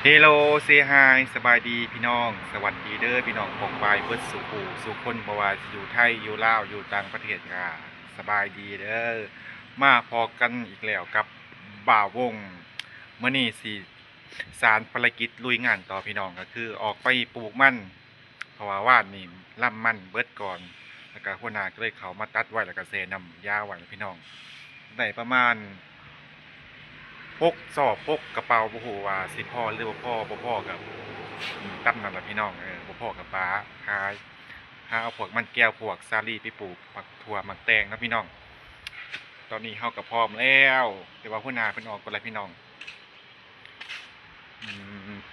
เฮโลเซฮายสบายดีพี่น้องสวัสดีเด้อพี่น้องปกปายเบิดสุขูสุคนบว่าอยู่ไทยอยู่ลาวอยู่ต่างประเทศค่ะสบายดีเด้อมาพอกันอีกแล้วกับบ่าววงเมื่อนี้สิสารภารกิจลุยงานต่อพี่น้องก็คือออกไปปลูกมันเพราะว่าว่านนี่ล่ำมันเบิดก่อนแล้วก็หัวหน้าก็เลยเขามาตัดไว้แล้วก็เซนำยาไว้พี่น้องได้ประมาณพกสอบพกกระเป๋าบ่ฮู้ว่าสิพ่อหรือบ่พ่อบ่พ่อกับตั้มนั่นล่ะพี่น้องบ่พ่อกับป้าหาเอาพวกมันแก้วพวกสาลี่ไปปลูกผักถั่วหมักแตงนะพี่น้องตอนนี้เฮาก็พร้อมแล้วแต่ว่าหัวหน้าเพิ่นออกก่อนแล้วพี่น้อง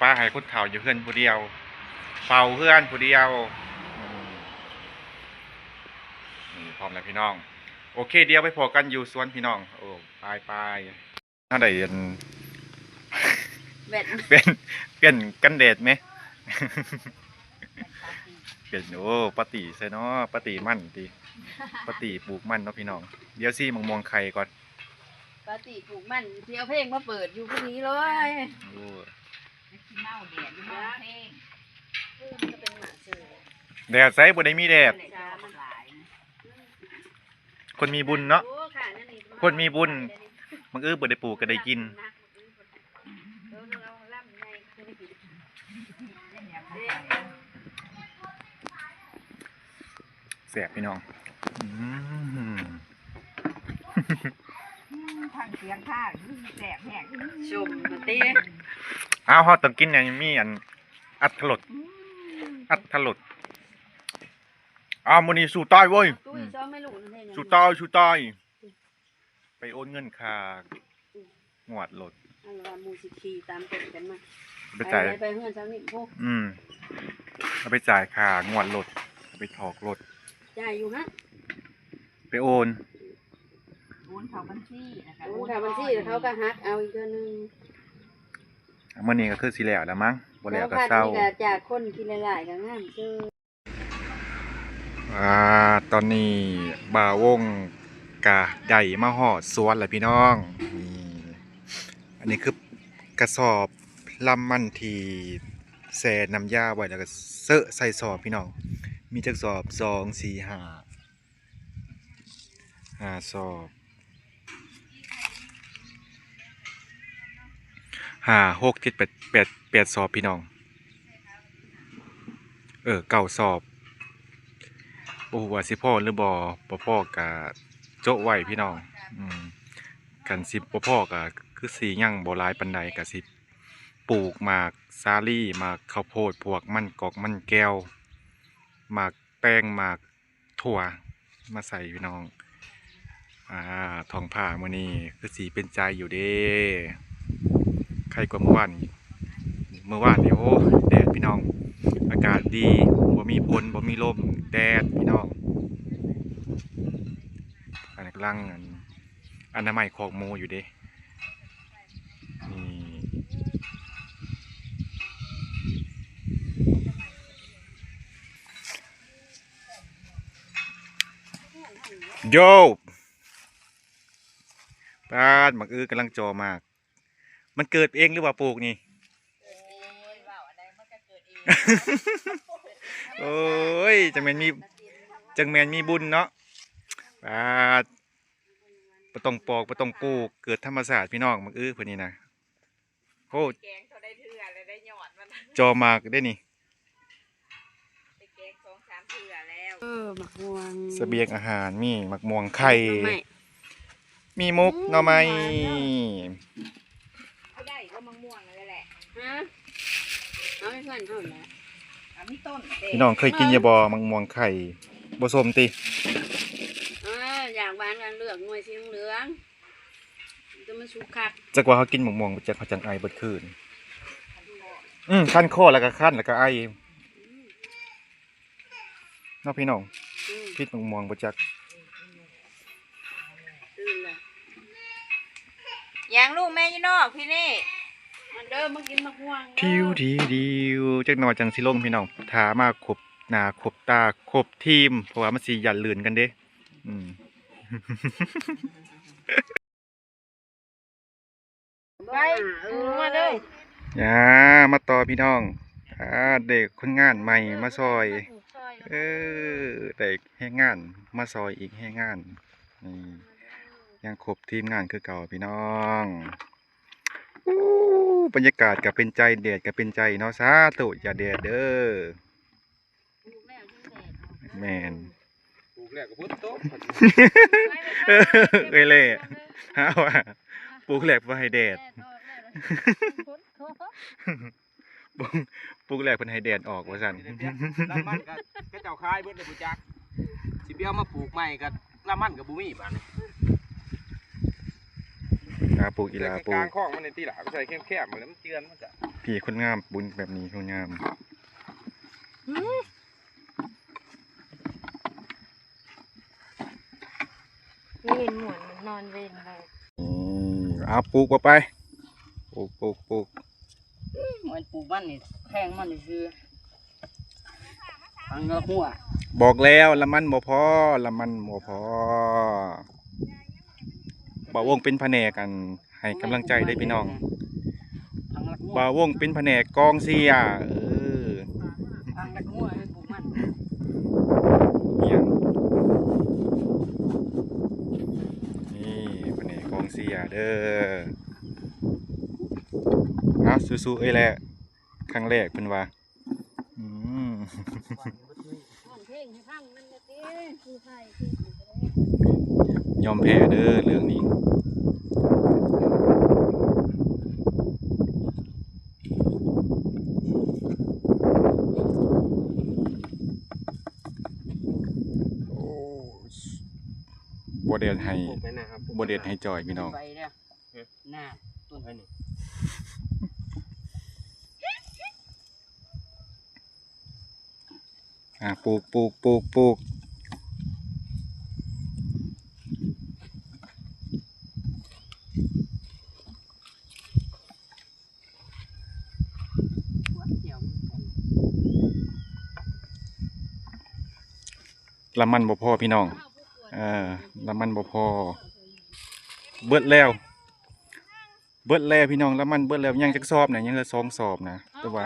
ป้าให้คนเฒ่าอยู่เฮือนผู้เดียวเฝ้าเฮือนผู้เดียวอืมนี่พร้อมแล้วพี่น้องโอเคเดี๋ยวไปพบกันอยู่สวนพี่น้องโอ้ไปถ้าได้เรียน เบ็ด เปลี่ยนเปลี่ยนกันแดดไหม เปลี่ยนโอ้ปะติใส่เนาะปะติมันตีปะติปลูกมันเนาะพี่น้องเดี๋ยวซี่มองไข่ก่อนปกติปลูกมันที่เอาเพลงมาเปิดอยู่พวกนี้เลย โอ้ เน่าแดดอยู่บ้านเพลง จะเป็นหมาเสือ แดดใส่บ่ได้มีแดด เลยจ้ามันหลาย คนมีบุญเนาะ โอ้ค่ะนั่นนี่ คนมีบุญ มันบ่ได้ปลูกก็ได้กินแสบพี่น้องอืม ทางเสียงข้างแสบแหก ชมมาเต้ อ้าวเฮาต้องกินอย่างมีอันอัดถลดอ้าวมื้อนี้สู้ตายเว้ย ตุ้ยชอบไม่หลุดนั่นเอง ชูตายไปโอนเงินค่างวดรถ อันว่ามูสิคีตามเปิดกันมา ไปจ่าย ไปเฮือนเช้านี่พวก เอาไปจ่ายค่างวดรถเอาไปถอกรถ จ่ายอยู่ฮะ ไปโอน โอนเขาบัญชีนะคะ โอ้ค่ะบัญชีเขาก็ฮักเอาอีกเดือนนึง มื้อนี้ก็คือสิแล้วมั้งบ่แล้วก็เศร้า นี่ก็จากคนกินหลายๆก็งามเจอ ตอนนี้บ่าวงกะได้มาฮอดสวนแล้วพี่น้องนี่อันนี้คือกระสอบลำมันที่แช่น้ำยาไว้แล้วก็เซอะใส่สอบพี่น้องมีจักสอบ2 4 5สอบ6 7 8สอบพี่น้อง9สอบบ่ฮู้ว่าสิพ่อหรือบ่พ่อกะโจ๊ะไว้พี่น้องกันสิบ่พ่อกะคือสิยังบ่หลายปานใดกะสิปลูกหมากสาลี่หมากข้าวโพดพวกมันกอกมันแก้วหมากแป้งหมากถั่วมาใส่พี่น้องทองผ้ามื้อนี้คือสิเป็นใจอยู่เด้ใครกว่าเมื่อวานนี่โอ้แดดพี่น้องอากาศดีบ่มีฝนบ่มีลมแดดพี่น้องอันนี้กำลังอนามัยคอกหมูอยู่เด้นี่โยบ้านหมักกำลังจอมากมันเกิดเองหรือว่าปลูกนี่ โอ้ยจังแมนมีบุญเนาะปะต้องปอกปะต้องปลูกเกิดธรรมศาสตร์พี่น้องมันเพื่อนนี่นะโคตร แกงเขาได้เถื่อเลยได้หยอดมัน จอมากได้นี่ ไปแกง2-3เถื่อแล้ว หมักม่วง เสบียงอาหารมีหมักม่วงไข่ ไม่ มีมุกหน่อไม้ เขาได้ก็มะม่วงนั่นแหละ ฮะเอาให้เพื่อนเขาแหละ มีต้น พี่น้องเคยกินยาบอหมักม่วงไข่บสมติ อยากหวานกันเลือกหน่วยสีเหลืองจะมันสุกคัก จักว่าเขากินหมักม่วงจักเขาจังไอเบิดคืนขั้นคอแล้วก็ขั้นแล้วก็ไอเนอกพี่น้องพิษหมักม่วงบ่จัก ตื่นเลย ยางลูกแม่ยี่นอกพี่นี่ มันเดิมมากินมะม่วง ทิวจักหน่อยจังสิลงพี่น้องถามาครบหน้าครบตาครบทีมเพราะว่ามันสิหยันลื่นกันเด้ไปมาเด้อ อย่ามาต่อพี่น้องเด็กคนงานใหม่มาซอย เออเด็กให้งานมาซอยอีกให้งานนี่ยังครบทีมงานคือเก่าพี่น้องอู้บรรยากาศก็เป็นใจแดดก็เป็นใจเนาะสาธุอย่าแดดเด้อแมน ปลูกแล้วก็พุทโต เอ้ยเล่ฮะว่าปลูกแหลกบ่ให้แดดปลูกแหลกเพิ่นให้แดดออกว่าซั่น ลำมันก็เจ้าคายเบิดเลยผู้จักสิเบี้ยวมาปลูกใหม่ก็ลำมันก็บ่มีบาดนี้ ปลูกอีหลาปลู กลาก งคลองมันในที่หลาไปใส่แคบๆมันแล้วมันเจือนมันจะ พี่คนงามบุญแบบนี้คนงาม เล่นหมวนนอนเล่นไป เอาปลูกไปปลูก มันปลูกมันนี่แพงมันนี่คือฟังละหัว บอกแล้วละมันบ่พอละมันบ่พอบ่าววงเป็นแผนกกันให้กำลังใจได้พี่น้อง ฟังละหัว บ่าววงเป็นแผนกกองเชียร์ฟังละหัวให้ปลูกมัน เนี่ยนี่แผนกกองเชียร์เด้อเอาสู้ๆเอ้ยแหละครั้งแรกเพิ่นว่าอืม เพลงให้ฟังมันติคือไผ ยอมแพ้เด้อเรื่องนี้ โอ้บ่เด็ดให้ ปลูกไปนะครับ บ่เด็ดให้จอยพี่น้อง ไปเด้อหน้าต้น ไปนี่ ปลูก เดี๋ยว ละมันบ่พอพี่น้องละมันบ่พอเบิดแล้วพี่น้องละมันเบิดแล้วยังจักสอบนะยังเหลือ2สอบนะแต่ว่า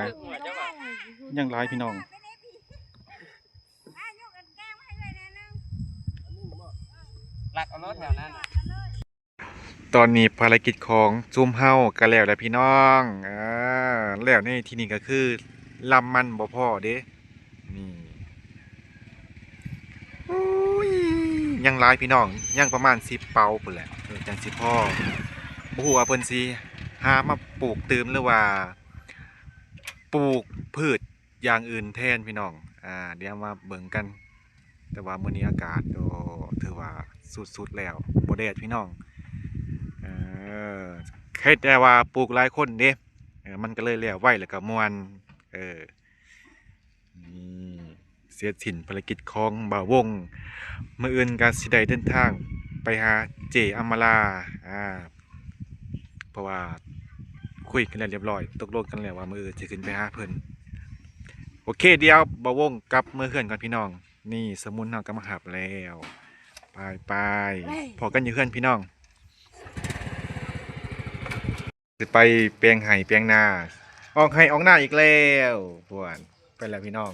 ยังหลายพี่น้อง ลักเอารถแถวนั้น ตอนนี้ภารกิจของซุ่มเฮาก็แล้วพี่น้องแล้วในที่นี้ก็คือลำมันบ่พอเด้นี่โอ้ยยังหลายพี่น้องยังประมาณ10เปาพุ่นแหละจังสิพอบ่ฮู้ว่าเพิ่นสิหามาปลูกเติมหรือว่าปลูกพืชอย่างอื่นแทนพี่น้องเดี๋ยวมาเบิ่งกัน แต่ว่ามื้อนี้อากาศถือว่าสุดๆแล้วบ่แดดพี่น้องแค่แต่ว่าปลูกหลายคนเด้มันก็เลยแล้วไวแล้วก็ม่วนนี่เสร็จสิ้นภารกิจของบ่าววงมื้ออื่นก็สิได้เดินทางไปหาเจอมราเพราะว่าคุยกันแล้วเรียบร้อยตกลงกันแล้วว่ามื้ออื่นสิขึ้นไปหาเพิ่นโอเคเดี๋ยวบ่าววงกลับมื้อเฮือนก่อนพี่น้องนี่สมุนเฮาก็มาหับแล้วไปพอกันอยู่เฮือนพี่น้องสิไปแปลงไห่แปลงนาออกไห่ออกหน้าอีกแล้วพวนไปแล้วพี่น้อง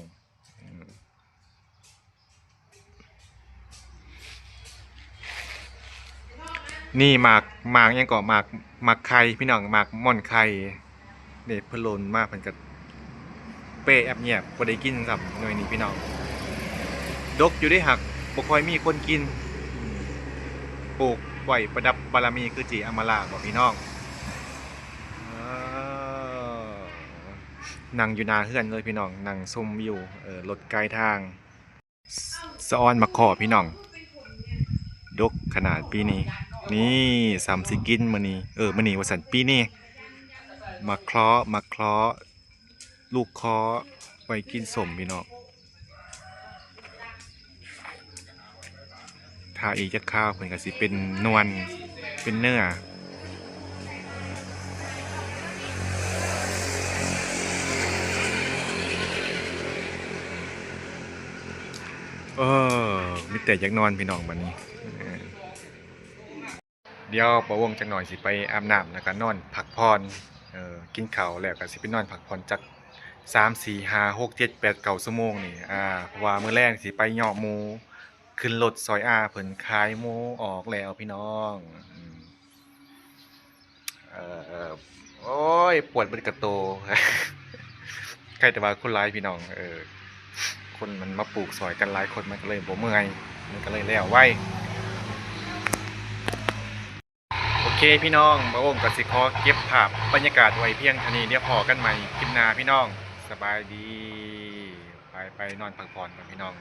นี่หมากยังเกาะหมากไข่พี่น้องหมากม่อนไข่เด็ดพะโลนมากเพิ่นก็เป้แอบเงียบบ่ได้กินสับหน่วยนี้พี่น้องดกอยู่ได้หักบ่ค่อยมีคนกินปลูกไว้ประดับบารมีคือจีอมราบ่พี่น้องนั่งอยู่หน้าเฮือนเลยพี่น้องนั่งชมวิวรถไกลทางสะออนมาขอพี่น้องดกขนาดปีนี้นี่30กินมื้อนี้มื้อนี้ว่าซั่นปีนี้มาเคราะห์ลูกเคาะไว้กินสมพี่น้องถ้าอีกจะข้าวเพิ่นก็สิเป็นนวลเป็นเนื้อมีแต่อยากนอนพี่น้องบัดนี้เดี๋ยวประวงจักหน่อยสิไปอาบน้ำแล้วก็นอนพักผ่อน กินข้าวแล้วก็สิไปนอนพักผ่อนจัก3 4 5 6 7 8 9ชั่วโมงนี่เพราะว่ามื้อแรงสิไปเหาะหมูขึ้นรถซอยอาเพิ่นขายหมูออกแล้วพี่น้องเอ่อโอ้ยปวดเบิดกะโต ใครแต่ว่าคนหลายพี่น้องคนมันมาปลูกซอยกันหลายคนมันก็เลยบ่เมื่อยมันก็เลยแล้วไวโอเคพี่น้องบ่าวงก็สิขอเก็บภาพบรรยากาศไว้เพียงเท่านี้เดี๋ยวพอกันใหม่คลิปหน้าพี่น้องสบายดีไปนอนพักผ่อนกันพี่น้อง